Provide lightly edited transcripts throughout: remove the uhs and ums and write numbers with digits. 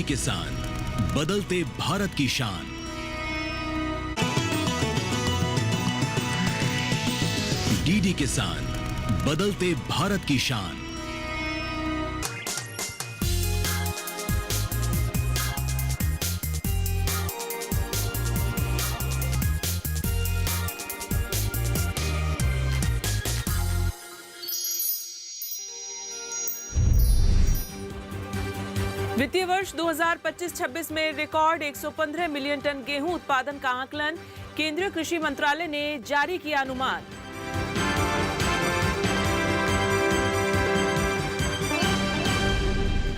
किसान, बदलते भारत की शान। डीडी किसान, बदलते भारत की शान। वित्तीय वर्ष 2025-26 में रिकॉर्ड 115 मिलियन टन गेहूं उत्पादन का आकलन, केंद्रीय कृषि मंत्रालय ने जारी किया अनुमान।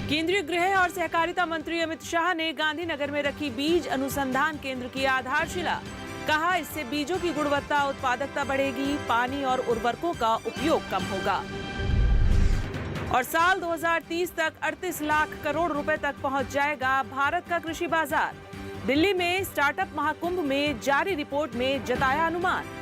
केंद्रीय गृह और सहकारिता मंत्री अमित शाह ने गांधीनगर में रखी बीज अनुसंधान केंद्र की आधारशिला। कहा, इससे बीजों की गुणवत्ता, उत्पादकता बढ़ेगी, पानी और उर्वरकों का उपयोग कम होगा। और साल 2030 तक 38 लाख करोड़ रुपए तक पहुंच जाएगा भारत का कृषि बाजार। दिल्ली में स्टार्टअप महाकुंभ में जारी रिपोर्ट में जताया अनुमान।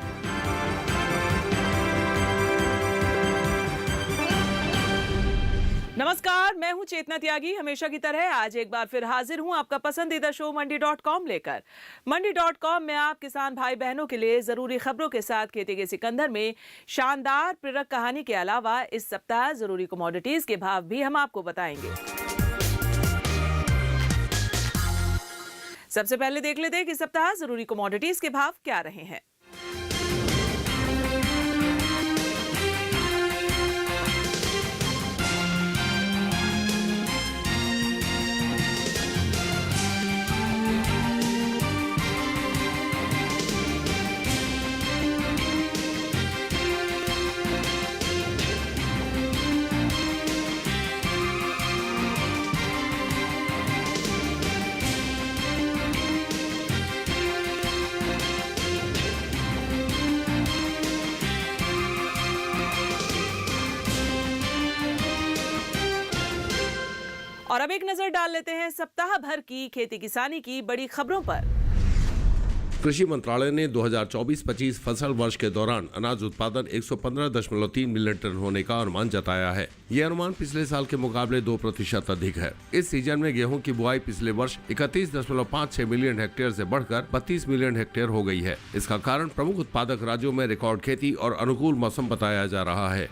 नमस्कार, मैं हूं चेतना त्यागी। हमेशा की तरह आज एक बार फिर हाजिर हूं आपका पसंदीदा शो मंडी.com लेकर। मंडी.com में आप किसान भाई बहनों के लिए जरूरी खबरों के साथ खेती के सिकंदर में शानदार प्रेरक कहानी के अलावा इस सप्ताह जरूरी कमोडिटीज के भाव भी हम आपको बताएंगे। सबसे पहले देख लेते हैं कि सप्ताह जरूरी कमोडिटीज के भाव क्या रहे हैं। और अब एक नजर डाल लेते हैं सप्ताह भर की खेती किसानी की बड़ी खबरों पर। कृषि मंत्रालय ने 2024-25 फसल वर्ष के दौरान अनाज उत्पादन 115.3 मिलियन टन होने का अनुमान जताया है। ये अनुमान पिछले साल के मुकाबले 2% अधिक है। इस सीजन में गेहूं की बुआई पिछले वर्ष 31.56 मिलियन हेक्टेयर से बढ़कर 32 मिलियन हेक्टेयर हो गई है। इसका कारण प्रमुख उत्पादक राज्यों में रिकॉर्ड खेती और अनुकूल मौसम बताया जा रहा है।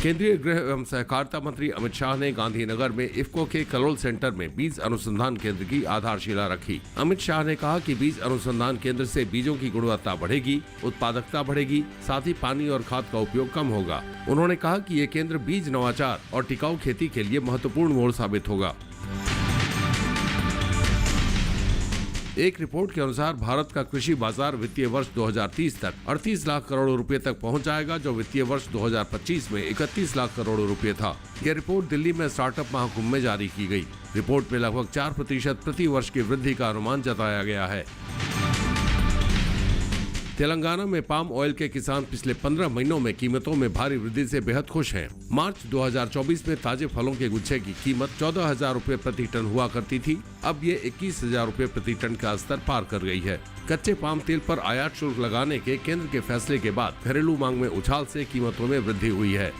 केंद्रीय गृह एवं सहकारिता मंत्री अमित शाह ने गांधीनगर में इफ्को के कलोल सेंटर में बीज अनुसंधान केंद्र की आधारशिला रखी। अमित शाह ने कहा कि बीज अनुसंधान केंद्र से बीजों की गुणवत्ता बढ़ेगी, उत्पादकता बढ़ेगी, साथ ही पानी और खाद का उपयोग कम होगा। उन्होंने कहा कि ये केंद्र बीज नवाचार और टिकाऊ खेती के लिए महत्वपूर्ण मोड़ साबित होगा। एक रिपोर्ट के अनुसार भारत का कृषि बाजार वित्तीय वर्ष 2030 तक 38 लाख करोड़ रुपए तक पहुंच जाएगा, जो वित्तीय वर्ष 2025 में 31 लाख करोड़ रुपए था। यह रिपोर्ट दिल्ली में स्टार्टअप महाकुंभ में जारी की गई। रिपोर्ट में लगभग 4% प्रति वर्ष की वृद्धि का अनुमान जताया गया है। तेलंगाना में पाम ऑयल के किसान पिछले 15 महीनों में कीमतों में भारी वृद्धि से बेहद खुश हैं। मार्च 2024 में ताजे फलों के गुच्छे की कीमत 14,000 रुपए प्रति टन हुआ करती थी। अब ये 21,000 रुपए प्रति टन का स्तर पार कर गई है। कच्चे पाम तेल पर आयात शुल्क लगाने के केंद्र के फैसले के बाद घरेलू मांग में उछाल से कीमतों में वृद्धि हुई है।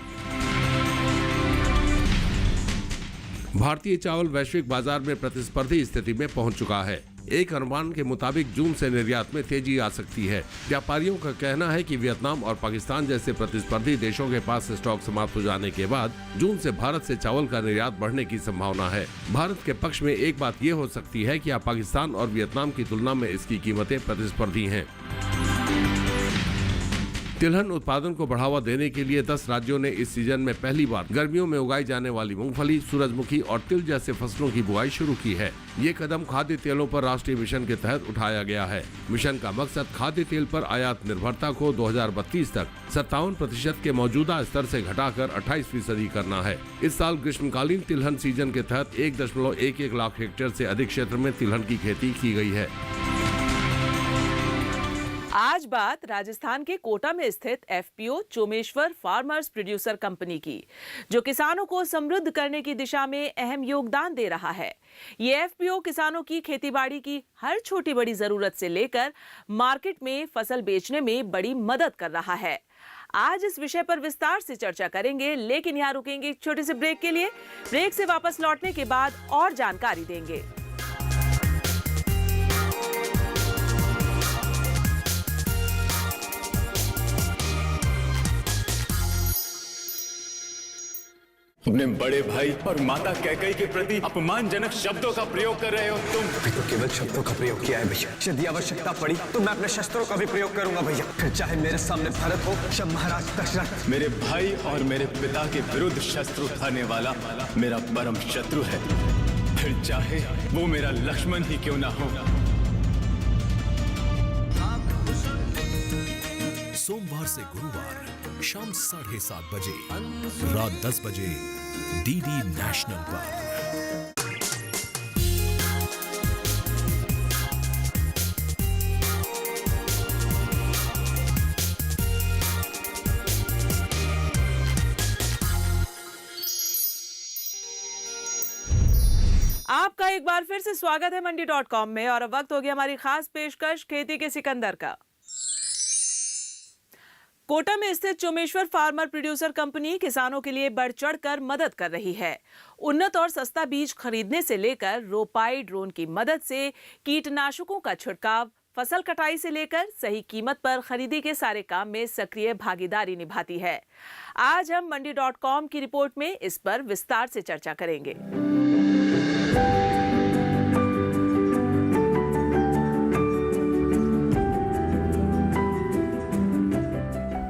भारतीय चावल वैश्विक बाजार में प्रतिस्पर्धी स्थिति में पहुंच चुका है। एक अनुमान के मुताबिक जून से निर्यात में तेजी आ सकती है। व्यापारियों का कहना है कि वियतनाम और पाकिस्तान जैसे प्रतिस्पर्धी देशों के पास स्टॉक समाप्त हो जाने के बाद जून से भारत से चावल का निर्यात बढ़ने की संभावना है। भारत के पक्ष में एक बात ये हो सकती है कि पाकिस्तान और वियतनाम की तुलना में इसकी कीमतें प्रतिस्पर्धी हैं। तिलहन उत्पादन को बढ़ावा देने के लिए 10 राज्यों ने इस सीजन में पहली बार गर्मियों में उगाई जाने वाली मूंगफली, सूरजमुखी और तिल जैसे फसलों की बुआई शुरू की है। ये कदम खाद्य तेलों पर राष्ट्रीय मिशन के तहत उठाया गया है। मिशन का मकसद खाद्य तेल पर आयात निर्भरता को 2032 तक 57% के मौजूदा स्तर से घटाकर 28% करना है। इस साल ग्रीष्मकालीन तिलहन सीजन के तहत 1.11 लाख हेक्टेयर से अधिक क्षेत्र में तिलहन की खेती की गई है। आज बात राजस्थान के कोटा में स्थित एफपीओ चोमेश्वर फार्मर्स प्रोड्यूसर कंपनी की, जो किसानों को समृद्ध करने की दिशा में अहम योगदान दे रहा है। ये एफपीओ किसानों की खेतीबाड़ी की हर छोटी बड़ी जरूरत से लेकर मार्केट में फसल बेचने में बड़ी मदद कर रहा है। आज इस विषय पर विस्तार से चर्चा करेंगे, लेकिन यहाँ रुकेंगे एक छोटे से ब्रेक के लिए। ब्रेक से वापस लौटने के बाद और जानकारी देंगे। अपने बड़े भाई और माता कैकेयी के प्रति अपमानजनक शब्दों का प्रयोग कर रहे हो तुम। तो केवल शब्दों का प्रयोग किया है भैया। यदि आवश्यकता पड़ी तो मैं अपने शस्त्रों का भी प्रयोग करूंगा भैया। फिर चाहे मेरे सामने भरत हो या महाराज दशरथ। मेरे भाई और मेरे पिता के विरुद्ध शस्त्र उठाने वाला मेरा परम शत्रु है, फिर चाहे वो मेरा लक्ष्मण ही क्यों ना हो। सोमवार से गुरुवार शाम 7:30 बजे, रात 10 बजे डीडी नेशनल पर। आपका एक बार फिर से स्वागत है मंडी.com में। और अब वक्त हो गया हमारी खास पेशकश खेती के सिकंदर का। कोटा में स्थित चोमेश्वर फार्मर प्रोड्यूसर कंपनी किसानों के लिए बढ़ चढ़कर मदद कर रही है। उन्नत और सस्ता बीज खरीदने से लेकर रोपाई ड्रोन की मदद से कीटनाशकों का छिड़काव, फसल कटाई से लेकर सही कीमत पर खरीदी के सारे काम में सक्रिय भागीदारी निभाती है। आज हम मंडी.com की रिपोर्ट में इस पर विस्तार से चर्चा करेंगे।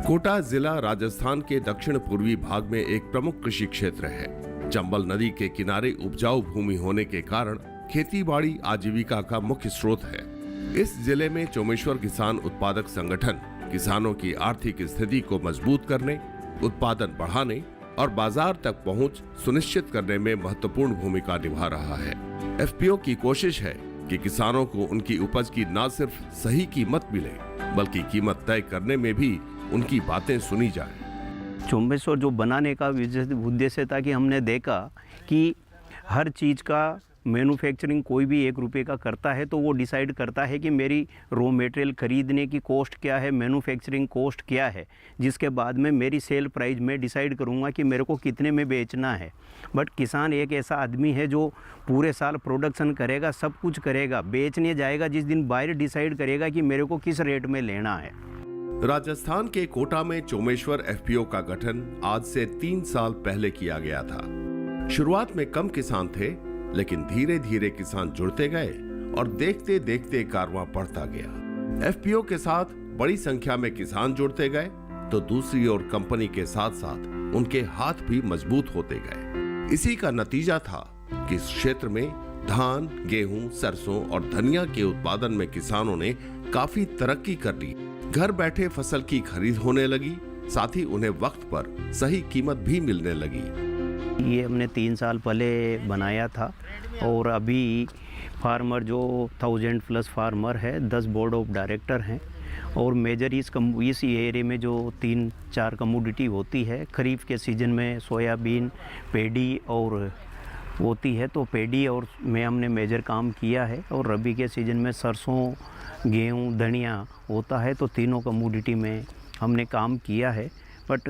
कोटा जिला राजस्थान के दक्षिण पूर्वी भाग में एक प्रमुख कृषि क्षेत्र है। चंबल नदी के किनारे उपजाऊ भूमि होने के कारण खेती-बाड़ी आजीविका का मुख्य स्रोत है। इस जिले में चोमेश्वर किसान उत्पादक संगठन किसानों की आर्थिक स्थिति को मजबूत करने, उत्पादन बढ़ाने और बाजार तक पहुंच सुनिश्चित करने में महत्वपूर्ण भूमिका निभा रहा है। एफपीओ की कोशिश है कि किसानों को उनकी उपज की न सिर्फ सही कीमत मिले, बल्कि कीमत तय करने में भी उनकी बातें सुनी जाए। चोमेश्वर जो बनाने का उद्देश्य था कि हमने देखा कि हर चीज़ का मैन्युफैक्चरिंग कोई भी 1 रुपये का करता है तो वो डिसाइड करता है कि मेरी रॉ मटेरियल खरीदने की कॉस्ट क्या है, मैन्युफैक्चरिंग कॉस्ट क्या है, जिसके बाद में मेरी सेल प्राइस मैं डिसाइड करूँगा कि मेरे को कितने में बेचना है। बट किसान एक ऐसा आदमी है जो पूरे साल प्रोडक्शन करेगा, सब कुछ करेगा, बेचने जाएगा जिस दिन बायर डिसाइड करेगा कि मेरे को किस रेट में लेना है। राजस्थान के कोटा में चोमेश्वर एफपीओ का गठन आज से 3 साल पहले किया गया था। शुरुआत में कम किसान थे, लेकिन धीरे धीरे किसान जुड़ते गए और देखते देखते कारवां बढ़ता गया। एफपीओ के साथ बड़ी संख्या में किसान जुड़ते गए तो दूसरी ओर कंपनी के साथ साथ उनके हाथ भी मजबूत होते गए। इसी का नतीजा था कि इस क्षेत्र में धान, गेहूं, सरसों और धनिया के उत्पादन में किसानों ने काफी तरक्की कर ली। घर बैठे फसल की खरीद होने लगी, साथ ही उन्हें वक्त पर सही कीमत भी मिलने लगी। ये हमने 3 साल पहले बनाया था और अभी फार्मर जो 1000+ फार्मर है, 10 बोर्ड ऑफ डायरेक्टर हैं और मेजर इस एरिया में जो 3-4 कमोडिटी होती है। खरीफ के सीजन में सोयाबीन, पेडी और होती है, तो पेडी और में हमने मेजर काम किया है और रबी के सीजन में सरसों, गेहूं, धनिया होता है, तो तीनों कमोडिटी में हमने काम किया है। बट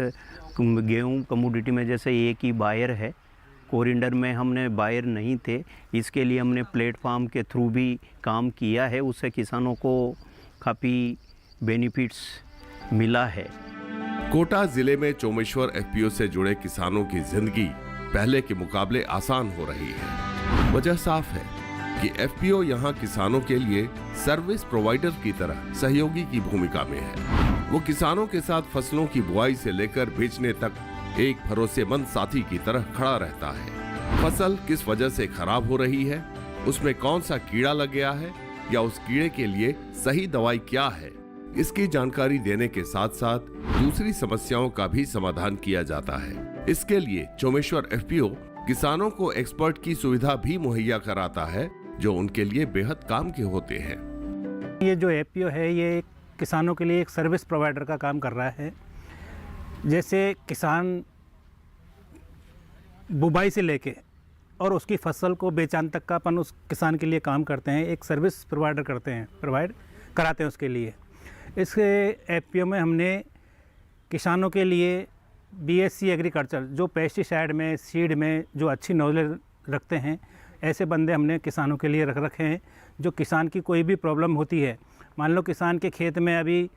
गेहूं कमोडिटी में जैसे एक ही बायर है, कोरिंडर में हमने बायर नहीं थे, इसके लिए हमने प्लेटफॉर्म के थ्रू भी काम किया है, उससे किसानों को काफ़ी बेनिफिट्स मिला है। कोटा जिले में चोमेश्वर एफपीओ से जुड़े किसानों की जिंदगी पहले के मुकाबले आसान हो रही है। वजह साफ है कि एफपीओ यहां किसानों के लिए सर्विस प्रोवाइडर की तरह सहयोगी की भूमिका में है। वो किसानों के साथ फसलों की बुआई से लेकर बेचने तक एक भरोसेमंद साथी की तरह खड़ा रहता है। फसल किस वजह से खराब हो रही है, उसमें कौन सा कीड़ा लग गया है या उस कीड़े के लिए सही दवाई क्या है, इसकी जानकारी देने के साथ साथ दूसरी समस्याओं का भी समाधान किया जाता है। इसके लिए चोमेश्वर एफपीओ किसानों को एक्सपर्ट की सुविधा भी मुहैया कराता है, जो उनके लिए बेहद काम के होते हैं। ये जो एफपीओ है ये किसानों के लिए एक सर्विस प्रोवाइडर का काम कर रहा है। जैसे किसान बुवाई से लेके और उसकी फसल को बेचान तक का अपन उस किसान के लिए काम करते हैं, एक सर्विस प्रोवाइडर करते हैं, प्रोवाइड कराते हैं उसके लिए। इस एफपीओ में हमने किसानों के लिए बीएससी एग्रीकल्चर जो पेस्टिसाइड में, सीड में जो अच्छी नॉलेज रखते हैं, ऐसे बंदे हमने किसानों के लिए रख रखे हैं। जो किसान की कोई भी प्रॉब्लम होती है, मान लो किसान के खेत में अभी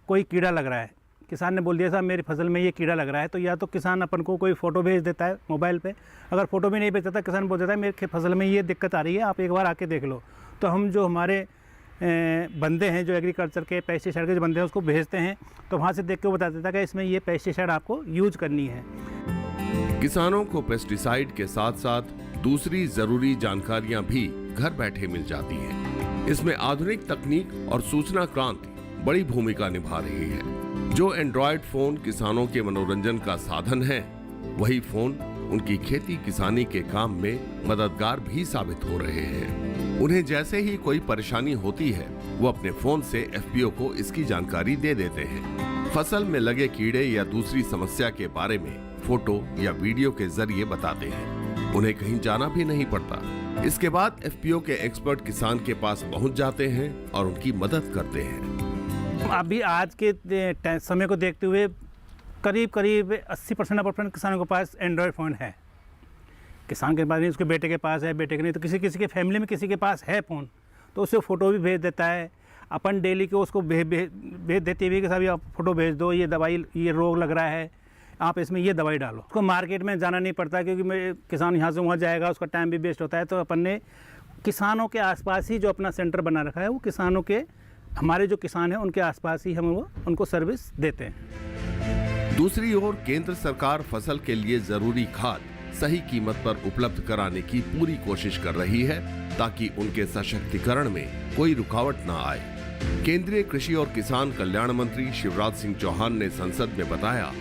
कोई कीड़ा लग रहा है, किसान ने बोल दिया साहब मेरी फसल में ये कीड़ा लग रहा है, तो या तो किसान अपन को कोई फ़ोटो भेज देता है मोबाइल पे। अगर फ़ोटो भी नहीं भेज देता, किसान बोल देता है मेरे फसल में ये दिक्कत आ रही है, आप एक बार आके देख लो। तो हम जो हमारे बंदे हैं, जो एग्रीकल्चर के पेस्टिसाइड के जो बंदे हैं, उसको भेजते हैं, तो वहाँ से देख के वो बता देता है कि इसमें ये पेस्टिसाइड आपको यूज करनी है। किसानों को पेस्टिसाइड के साथ साथ दूसरी जरूरी जानकारियां भी घर बैठे मिल जाती हैं। इसमें आधुनिक तकनीक और सूचना क्रांति बड़ी भूमिका निभा रही है। जो एंड्रॉयड फोन किसानों के मनोरंजन का साधन है, वही फोन उनकी खेती किसानी के काम में मददगार भी साबित हो रहे हैं। उन्हें जैसे ही कोई परेशानी होती है, वो अपने फोन से एफपीओ को इसकी जानकारी दे देते हैं। फसल में लगे कीड़े या दूसरी समस्या के बारे में फोटो या वीडियो के जरिए बताते हैं। उन्हें कहीं जाना भी नहीं पड़ता। इसके बाद एफपीओ के एक्सपर्ट किसान के पास पहुंच जाते हैं और उनकी मदद करते हैं। अभी आज के समय को देखते हुए करीब 80% किसानों के पास एंड्रॉयड फ़ोन है। किसान के पास नहीं, उसके बेटे के पास है, बेटे के नहीं, तो किसी के फैमिली में किसी के पास है फ़ोन, तो उससे फ़ोटो भी भेज देता है। अपन डेली को उसको भेज देते हुए कि साहब आप फ़ोटो भेज दो, ये दवाई, ये रोग लग रहा है, आप इसमें ये दवाई डालो। उसको मार्केट में जाना नहीं पड़ता, क्योंकि किसान यहाँ से वहाँ जाएगा, उसका टाइम भी वेस्ट होता है। तो अपन ने किसानों के आसपास ही जो अपना सेंटर बना रखा है, वो किसानों के, हमारे जो किसान हैं उनके आसपास ही हम वो उनको सर्विस देते हैं। दूसरी ओर केंद्र सरकार फसल के लिए जरूरी खाद सही कीमत पर उपलब्ध कराने की पूरी कोशिश कर रही है, ताकि उनके सशक्तिकरण में कोई रुकावट न आए। केंद्रीय कृषि और किसान कल्याण मंत्री शिवराज सिंह चौहान ने संसद में बताया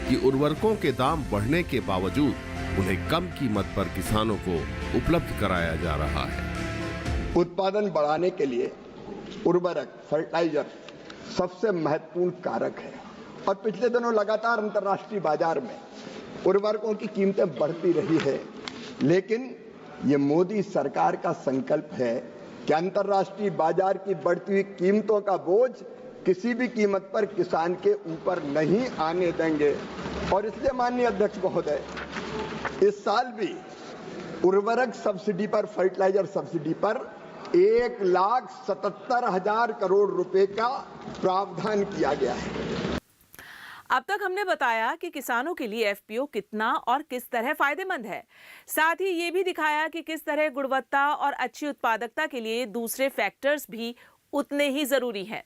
कि उर्वरकों के दाम बढ़ने के बावजूद उन्हें कम कीमत पर किसानों को उपलब्ध कराया जा रहा है। उत्पादन बढ़ाने के लिए उर्वरक, फर्टिलाइजर सबसे महत्वपूर्ण कारक है, और पिछले दिनों लगातार अंतर्राष्ट्रीय बाजार में उर्वरकों की कीमतें बढ़ती रही है। लेकिन ये मोदी सरकार का संकल्प है कि अंतर्राष्ट्रीय बाजार की बढ़ती हुई कीमतों का बोझ किसी भी कीमत पर किसान के ऊपर नहीं आने देंगे। और इसलिए माननीय अध्यक्ष महोदय, इस साल भी उर्वरक सब्सिडी पर, फर्टिलाइजर सब्सिडी पर 1,77,000 करोड़ रुपए का प्रावधान किया गया है। अब तक हमने बताया कि किसानों के लिए एफपीओ कितना और किस तरह फायदेमंद है। साथ ही ये भी दिखाया कि किस तरह गुणवत्ता और अच्छी उत्पादकता के लिए दूसरे फैक्टर्स भी उतने ही जरूरी हैं।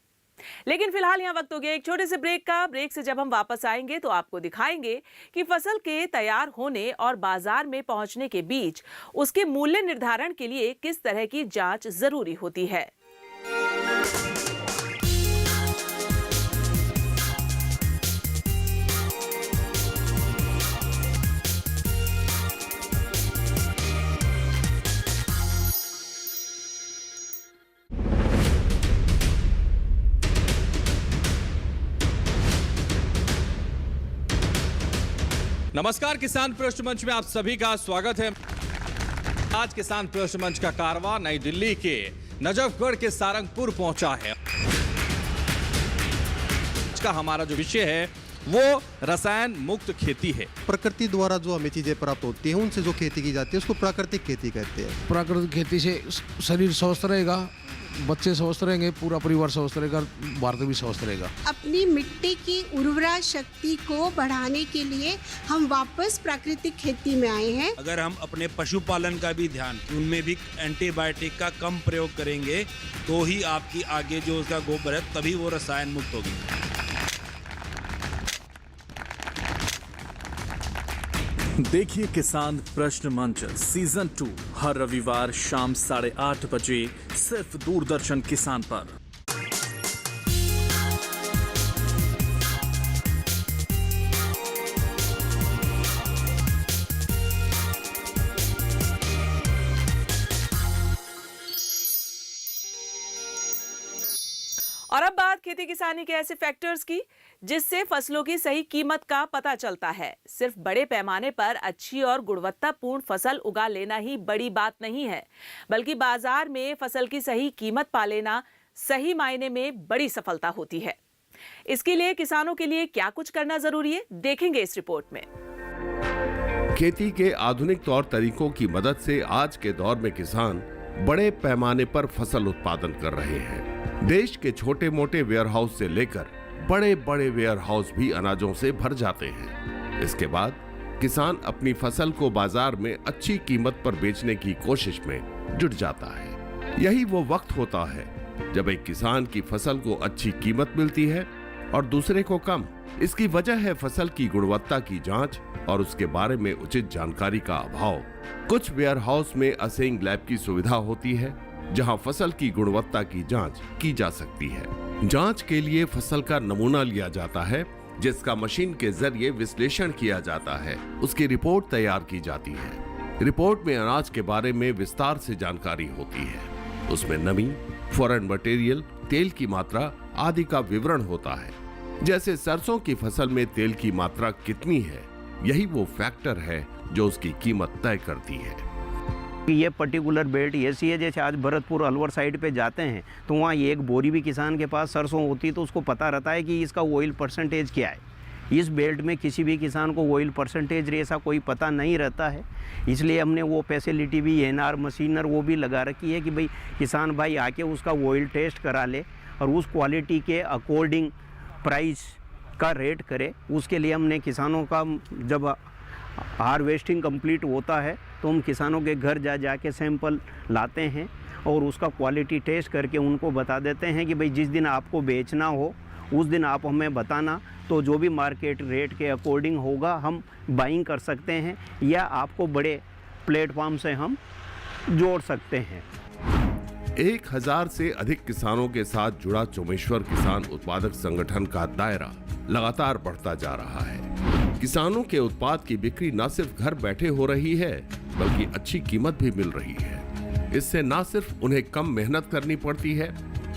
लेकिन फिलहाल यहाँ वक्त हो गया एक छोटे से ब्रेक का। ब्रेक से जब हम वापस आएंगे तो आपको दिखाएंगे कि फसल के तैयार होने और बाजार में पहुंचने के बीच उसके मूल्य निर्धारण के लिए किस तरह की जांच जरूरी होती है। नमस्कार, किसान पृष्ठ मंच में आप सभी का स्वागत है। आज किसान पृष्ठ मंच का कारवां नई दिल्ली के नजफगढ़ के सारंगपुर पहुंचा है। इसका हमारा जो विषय है वो रसायन मुक्त खेती है। प्रकृति द्वारा जो हमें चीजें प्राप्त होती हैं, उनसे जो खेती की जाती है उसको प्राकृतिक खेती कहते हैं। प्राकृतिक खेती से शरीर स्वस्थ रहेगा, बच्चे स्वस्थ रहेंगे, पूरा परिवार स्वस्थ रहेगा, भारत भी स्वस्थ रहेगा। अपनी मिट्टी की उर्वरा शक्ति को बढ़ाने के लिए हम वापस प्राकृतिक खेती में आए हैं। अगर हम अपने पशुपालन का भी ध्यान, उनमें भी एंटीबायोटिक का कम प्रयोग करेंगे, तो ही आपकी आगे जो उसका गोबर है तभी वो रसायन मुक्त होगी। देखिए किसान प्रश्न मंच सीजन 2 हर रविवार शाम 8:30 बजे सिर्फ दूरदर्शन किसान पर। और अब बात खेती किसानी के ऐसे फैक्टर्स की जिससे फसलों की सही कीमत का पता चलता है। सिर्फ बड़े पैमाने पर अच्छी और गुणवत्तापूर्ण फसल उगा लेना ही बड़ी बात नहीं है, बल्कि बाजार में फसल की सही कीमत पा लेना सही मायने में बड़ी सफलता होती है। इसके लिए किसानों के लिए क्या कुछ करना जरूरी है, देखेंगे इस रिपोर्ट में। खेती के आधुनिक तौर तरीकों की मदद से आज के दौर में किसान बड़े पैमाने पर फसल उत्पादन कर रहे हैं। देश के छोटे मोटे वेयरहाउस से लेकर बड़े बड़े वेयरहाउस भी अनाजों से भर जाते हैं। इसके बाद किसान अपनी फसल को बाजार में अच्छी कीमत पर बेचने की कोशिश में जुट जाता है। यही वो वक्त होता है जब एक किसान की फसल को अच्छी कीमत मिलती है और दूसरे को कम। इसकी वजह है फसल की गुणवत्ता की जांच और उसके बारे में उचित जानकारी का अभाव। कुछ वेयरहाउस में असेइंग लैब की सुविधा होती है जहां फसल की गुणवत्ता की जांच की जा सकती है। जांच के लिए फसल का नमूना लिया जाता है जिसका मशीन के जरिए विश्लेषण किया जाता है। उसकी रिपोर्ट तैयार की जाती है। रिपोर्ट में अनाज के बारे में विस्तार से जानकारी होती है। उसमें नमी, फॉरेन मटेरियल, तेल की मात्रा आदि का विवरण होता है। जैसे सरसों की फसल में तेल की मात्रा कितनी है, यही वो फैक्टर है जो उसकी कीमत तय करती है। ये पर्टिकुलर बेल्ट ऐसी है, जैसे आज भरतपुर अलवर साइड पे जाते हैं तो वहाँ एक बोरी भी किसान के पास सरसों होती है तो उसको पता रहता है कि इसका ऑयल परसेंटेज क्या है। इस बेल्ट में किसी भी किसान को ऑयल परसेंटेज ऐसा कोई पता नहीं रहता है, इसलिए हमने वो फैसिलिटी भी एनआर मशीनर वो भी लगा रखी है कि भाई किसान भाई आके उसका ऑयल टेस्ट करा ले और उस क्वालिटी के अकॉर्डिंग प्राइस का रेट करे। उसके लिए हमने किसानों का जब हार्वेस्टिंग कंप्लीट होता है तो हम किसानों के घर जा के सैंपल लाते हैं और उसका क्वालिटी टेस्ट करके उनको बता देते हैं कि भाई जिस दिन आपको बेचना हो उस दिन आप हमें बताना, तो जो भी मार्केट रेट के अकॉर्डिंग होगा हम बाइंग कर सकते हैं या आपको बड़े प्लेटफॉर्म से हम जोड़ सकते हैं। 1000 से अधिक किसानों के साथ जुड़ा चोमेश्वर किसान उत्पादक संगठन का दायरा लगातार बढ़ता जा रहा है। किसानों के उत्पाद की बिक्री न सिर्फ घर बैठे हो रही है बल्कि अच्छी कीमत भी मिल रही है। इससे न सिर्फ उन्हें कम मेहनत करनी पड़ती है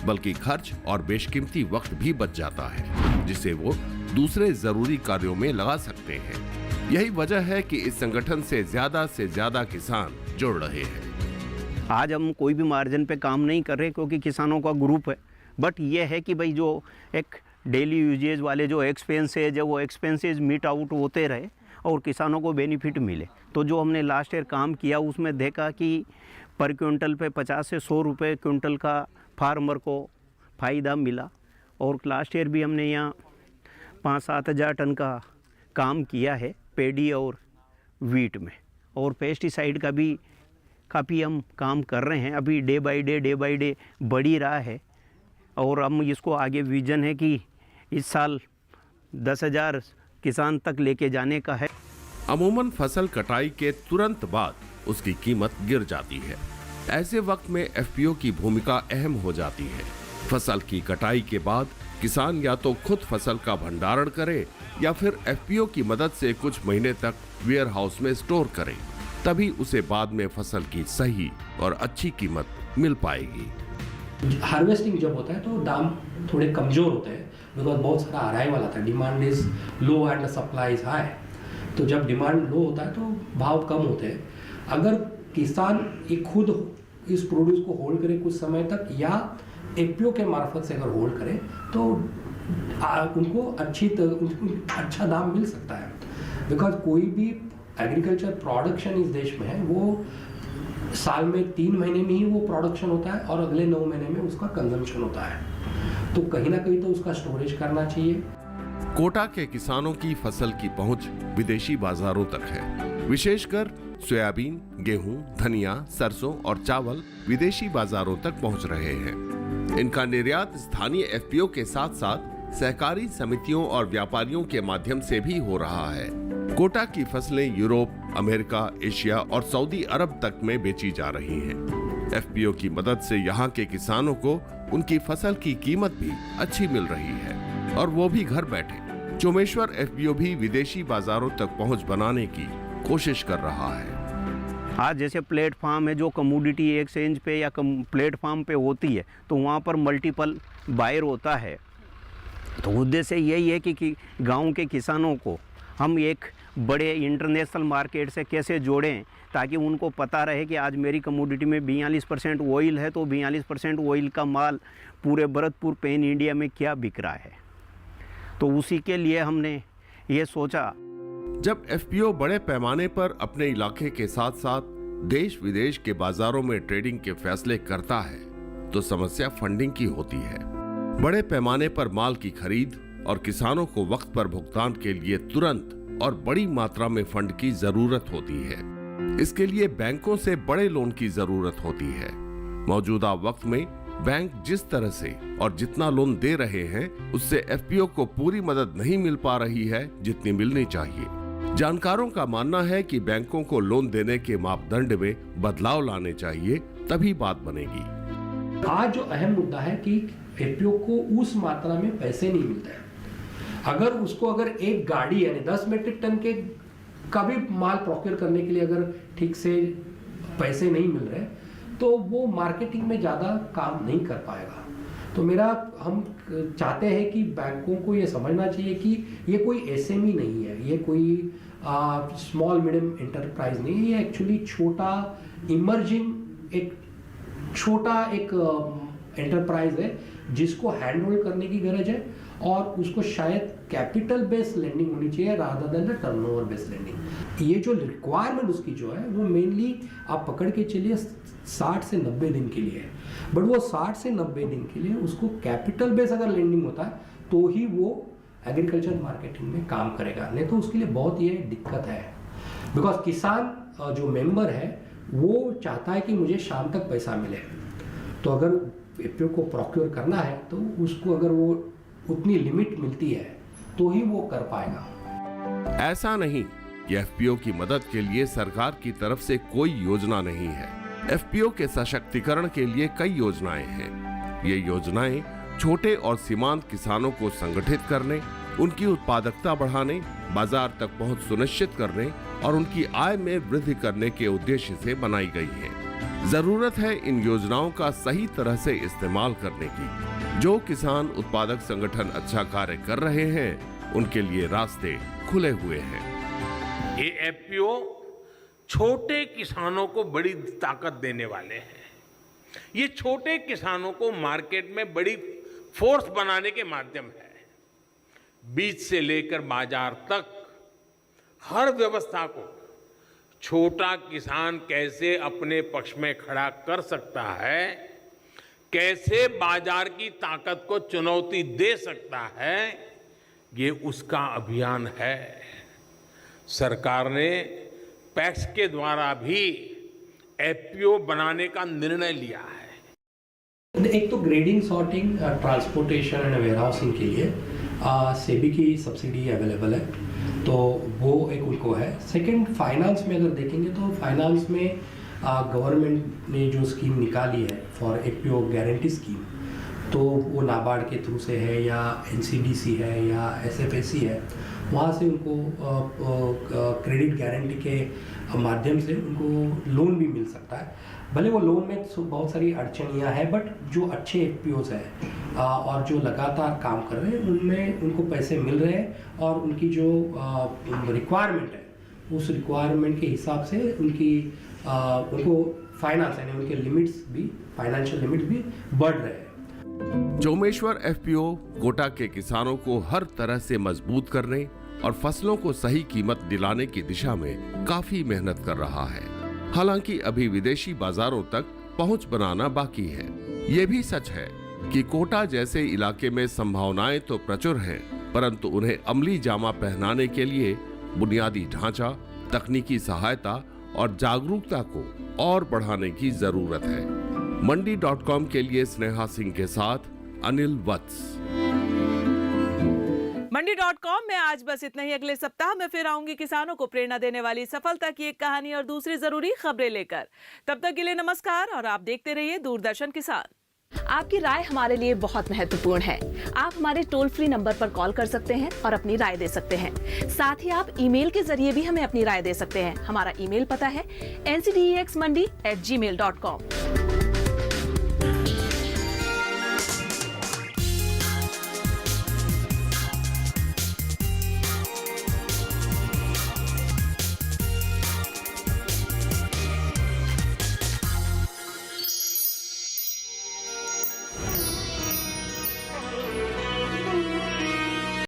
बल्कि खर्च और बेशकीमती वक्त भी बच जाता है जिसे वो दूसरे जरूरी कार्यों में लगा सकते हैं। यही वजह है कि इस संगठन से ज्यादा किसान जुड़ रहे हैं। आज हम कोई भी मार्जिन पे काम नहीं कर रहे क्योंकि किसानों का ग्रुप है, बट ये है कि भाई जो एक डेली यूजेज वाले जो एक्सपेंसेज है वो एक्सपेंसेज मीट आउट होते रहे और किसानों को बेनिफिट मिले। तो जो हमने लास्ट ईयर काम किया उसमें देखा कि पर क्विंटल पे 50 से 100 रुपये क्विंटल का फार्मर को फ़ायदा मिला। और लास्ट ईयर भी हमने यहाँ 5-7 हज़ार टन का काम किया है पेडी और वीट में, और पेस्टिसाइड का भी काफ़ी हम काम कर रहे हैं। अभी डे बाय डे बढ़ ही रहा है और हम इसको आगे विजन है कि इस साल 10,000 किसान तक लेके जाने का है। अमूमन फसल कटाई के तुरंत बाद उसकी कीमत गिर जाती है। ऐसे वक्त में एफपीओ की भूमिका अहम हो जाती है। फसल की कटाई के बाद किसान या तो खुद फसल का भंडारण करे या फिर एफपीओ की मदद से कुछ महीने तक वेयर हाउस में स्टोर करे, तभी उसे बाद में फसल की सही और अच्छी कीमत मिल पाएगी। हार्वेस्टिंग जब होता है तो दाम थोड़े कमज़ोर होते हैं बिकॉज बहुत सारा अराइवल आता है, demand is low and the supply is high. तो जब डिमांड लो होता है तो भाव कम होते हैं। अगर किसान ये खुद इस प्रोड्यूस को होल्ड करे कुछ समय तक या एफपीओ के मार्फत से अगर होल्ड करे तो उनको अच्छा दाम मिल सकता है। बिकॉज कोई भी एग्रीकल्चर प्रोडक्शन इस देश में है वो साल में 3 महीने में ही वो प्रोडक्शन होता है और अगले 9 महीने में उसका कंजम्पशन होता है। तो कहीं ना कहीं तो उसका स्टोरेज करना चाहिए। कोटा के किसानों की फसल की पहुंच विदेशी बाजारों तक है। विशेषकर सोयाबीन, गेहूं, धनिया, सरसों और चावल विदेशी बाजारों तक पहुंच रहे हैं। इनका निर्यात स्थानीय एफपीओ के साथ साथ सहकारी समितियों और व्यापारियों के माध्यम से भी हो रहा है। कोटा की फसलें यूरोप, अमेरिका, एशिया और सऊदी अरब तक में बेची जा रही हैं। एफपीओ की मदद से यहाँ के किसानों को उनकी फसल की कीमत भी अच्छी मिल रही है और वो भी घर बैठे। चोमेश्वर एफपीओ भी विदेशी बाजारों तक पहुंच बनाने की कोशिश कर रहा है। आज जैसे प्लेटफॉर्म है जो कमोडिटी एक्सचेंज पे या प्लेटफॉर्म पे होती है तो वहाँ पर मल्टीपल बायर होता है। तो उद्देश्य यही है कि गांव के किसानों को हम एक बड़े इंटरनेशनल मार्केट से कैसे जोड़ें ताकि उनको पता रहे कि आज मेरी कमोडिटी में 42% ऑयल है तो 42% ऑयल का माल पूरे भरतपुर पैन इंडिया में क्या बिक रहा है। तो उसी के लिए हमने ये सोचा। जब एफपीओ बड़े पैमाने पर अपने इलाके के साथ साथ देश विदेश के बाजारों में ट्रेडिंग के फैसले करता है तो समस्या फंडिंग की होती है। बड़े पैमाने पर माल की खरीद और किसानों को वक्त पर भुगतान के लिए तुरंत और बड़ी मात्रा में फंड की जरूरत होती है। इसके लिए बैंकों से बड़े लोन की जरूरत होती है। मौजूदा वक्त में बैंक जिस तरह से और जितना लोन दे रहे हैं उससे एफपीओ को पूरी मदद नहीं मिल पा रही है जितनी मिलनी चाहिए। जानकारों का मानना है कि बैंकों को लोन देने के मापदंड में बदलाव लाने चाहिए, तभी बात बनेगी। आज जो अहम मुद्दा है कि एफपीओ को उस मात्रा में पैसे नहीं मिलते हैं। अगर एक गाड़ी यानी 10 मीट्रिक टन के का भी माल प्रोक्योर करने के लिए अगर ठीक से पैसे नहीं मिल रहे तो वो मार्केटिंग में ज़्यादा काम नहीं कर पाएगा। तो हम चाहते हैं कि बैंकों को ये समझना चाहिए कि ये कोई एसएमई नहीं है, ये कोई स्मॉल मीडियम एंटरप्राइज नहीं है, ये एक्चुअली छोटा इमर्जिंग एक एंटरप्राइज है जिसको हैंड होल्ड करने की गरज है और उसको शायद कैपिटल बेस्ड लेंडिंग होनी चाहिए rather than turnover based lending. ये जो रिक्वायरमेंट उसकी जो है वो मेनली आप पकड़ के चलिए 60 से 90 दिन के लिए है, बट वो 60 से 90 दिन के लिए उसको कैपिटल बेस्ड अगर लेंडिंग होता है तो ही वो एग्रीकल्चर मार्केटिंग में काम करेगा, नहीं तो उसके लिए बहुत ये दिक्कत है। बिकॉज किसान जो मेंबर है वो चाहता है कि मुझे शाम तक पैसा मिले, तो अगर एफपीओ को प्रोक्योर करना है तो उसको अगर वो उतनी लिमिट मिलती है तो ही वो कर पाएगा। ऐसा नहीं कि एफपीओ की मदद के लिए सरकार की तरफ से कोई योजना नहीं है। एफपीओ के सशक्तिकरण के लिए कई योजनाएं हैं। ये योजनाएं छोटे और सीमांत किसानों को संगठित करने, उनकी उत्पादकता बढ़ाने, बाजार तक पहुंच सुनिश्चित करने और उनकी आय में वृद्धि करने के उद्देश्य से बनाई गई है। जरूरत है इन योजनाओं का सही तरह से इस्तेमाल करने की। जो किसान उत्पादक संगठन अच्छा कार्य कर रहे हैं उनके लिए रास्ते खुले हुए हैं। ये एफपीओ छोटे किसानों को बड़ी ताकत देने वाले हैं। ये छोटे किसानों को मार्केट में बड़ी फोर्स बनाने के माध्यम है। बीज से लेकर बाजार तक हर व्यवस्था को छोटा किसान कैसे अपने पक्ष में खड़ा कर सकता है, कैसे बाजार की ताकत को चुनौती दे सकता है, ये उसका अभियान है। सरकार ने पैक्स के द्वारा भी एफपीओ बनाने का निर्णय लिया है। एक तो grading, sorting, transportation and warehousing के लिए सेबी की सब्सिडी अवेलेबल है, तो वो एक उनको है। सेकंड, फाइनेंस में अगर देखेंगे तो फाइनेंस में गवर्नमेंट ने जो स्कीम निकाली है फॉर एफपीओ गारंटी स्कीम, तो वो नाबार्ड के थ्रू से है या एनसीडीसी है या एसएफएसी है, वहाँ से उनको क्रेडिट गारंटी के माध्यम से उनको लोन भी मिल सकता है। भले वो लोन में बहुत सारी अड़चनियाँ हैं, बट जो अच्छे एफपीओज हैं और जो लगातार काम कर रहे हैं उनमें उनको पैसे मिल रहे हैं और उनकी जो रिक्वायरमेंट है उस रिक्वायरमेंट के हिसाब से उनको फाइनेंस यानी उनके लिमिट्स भी, फाइनेंशियल लिमिट्स भी बढ़ रहे हैं। जोमेश्वर एफपीओ कोटा के किसानों को हर तरह से मजबूत करने और फसलों को सही कीमत दिलाने की दिशा में काफी मेहनत कर रहा है। हालांकि अभी विदेशी बाजारों तक पहुंच बनाना बाकी है। ये भी सच है कि कोटा जैसे इलाके में संभावनाएं तो प्रचुर हैं, परंतु उन्हें अमली जामा पहनाने के लिए बुनियादी ढांचा, तकनीकी सहायता और जागरूकता को और बढ़ाने की जरूरत है। मंडी.com के लिए स्नेहा सिंह के साथ अनिल वत्स। मंडी.com में आज बस इतना ही। अगले सप्ताह में फिर आऊंगी किसानों को प्रेरणा देने वाली सफलता की एक कहानी और दूसरी जरूरी खबरें लेकर। तब तक के लिए नमस्कार और आप देखते रहिए दूरदर्शन किसान। आपकी राय हमारे लिए बहुत महत्वपूर्ण है। आप हमारे टोल फ्री नंबर पर कॉल कर सकते हैं और अपनी राय दे सकते हैं। साथ ही आप ईमेल के जरिए भी हमें अपनी राय दे सकते हैं। हमारा ईमेल पता है ncdexmandi@gmail.com।